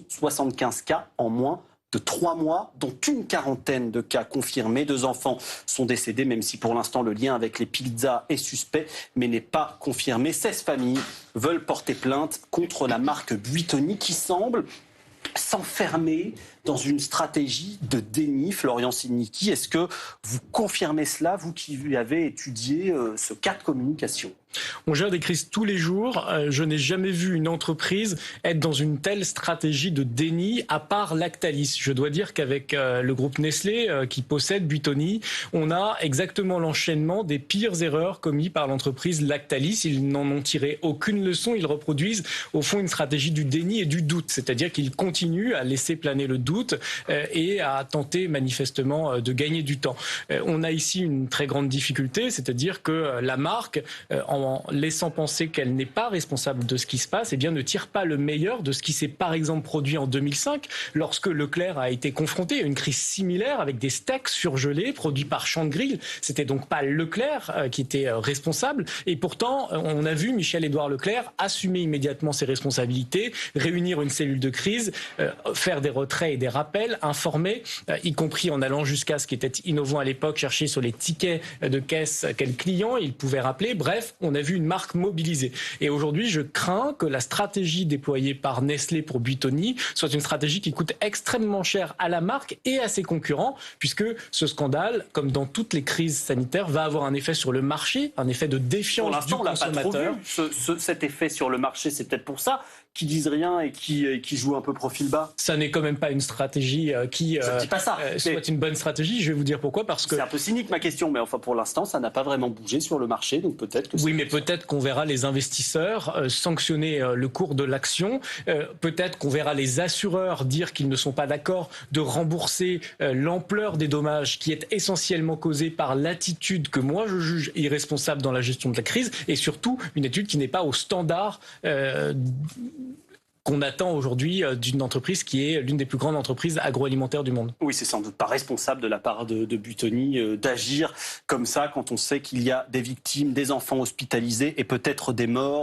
75 cas en moins de 3 mois, dont une quarantaine de cas confirmés. 2 enfants sont décédés, même si pour l'instant le lien avec les pizzas est suspect, mais n'est pas confirmé. 16 familles veulent porter plainte contre la marque Buitoni qui semble s'enfermer dans une stratégie de déni. Florian Cignici, est-ce que vous confirmez cela, vous qui avez étudié ce cas de communication ? On gère des crises tous les jours. Je n'ai jamais vu une entreprise être dans une telle stratégie de déni, à part Lactalis. Je dois dire qu'avec le groupe Nestlé, qui possède Buitoni, on a exactement l'enchaînement des pires erreurs commises par l'entreprise Lactalis. Ils n'en ont tiré aucune leçon. Ils reproduisent, au fond, une stratégie du déni et du doute. C'est-à-dire qu'ils continuent à laisser planer le doute et à tenter manifestement de gagner du temps. On a ici une très grande difficulté, c'est-à-dire que la marque, en laissant penser qu'elle n'est pas responsable de ce qui se passe, eh bien, ne tire pas le meilleur de ce qui s'est par exemple produit en 2005, lorsque Leclerc a été confronté à une crise similaire avec des steaks surgelés produits par Chantgrill. C'était donc pas Leclerc qui était responsable. Et pourtant, on a vu Michel-Édouard Leclerc assumer immédiatement ses responsabilités, réunir une cellule de crise, faire des retraits et des rappels, informer, y compris en allant jusqu'à ce qui était innovant à l'époque, chercher sur les tickets de caisse quel client il pouvait rappeler. Bref, on a vu une marque mobilisée. Et aujourd'hui, je crains que la stratégie déployée par Nestlé pour Buitoni soit une stratégie qui coûte extrêmement cher à la marque et à ses concurrents, puisque ce scandale, comme dans toutes les crises sanitaires, va avoir un effet sur le marché, un effet de défiance du consommateur. Pour l'instant, on l'a pas trop vu, cet effet sur le marché. C'est peut-être pour ça qui disent rien et qui jouent un peu profil bas. Ça n'est quand même pas une stratégie qui soit une bonne stratégie. Je vais vous dire pourquoi. Parce que c'est un peu cynique ma question, mais enfin pour l'instant, ça n'a pas vraiment bougé sur le marché, donc peut-être que... Oui, mais peut-être qu'on verra les investisseurs sanctionner le cours de l'action. Peut-être qu'on verra les assureurs dire qu'ils ne sont pas d'accord de rembourser l'ampleur des dommages qui est essentiellement causée par l'attitude que moi je juge irresponsable dans la gestion de la crise, et surtout une étude qui n'est pas au standard qu'on attend aujourd'hui d'une entreprise qui est l'une des plus grandes entreprises agroalimentaires du monde. Oui, c'est sans doute pas responsable de la part de Buitoni d'agir comme ça quand on sait qu'il y a des victimes, des enfants hospitalisés et peut-être des morts.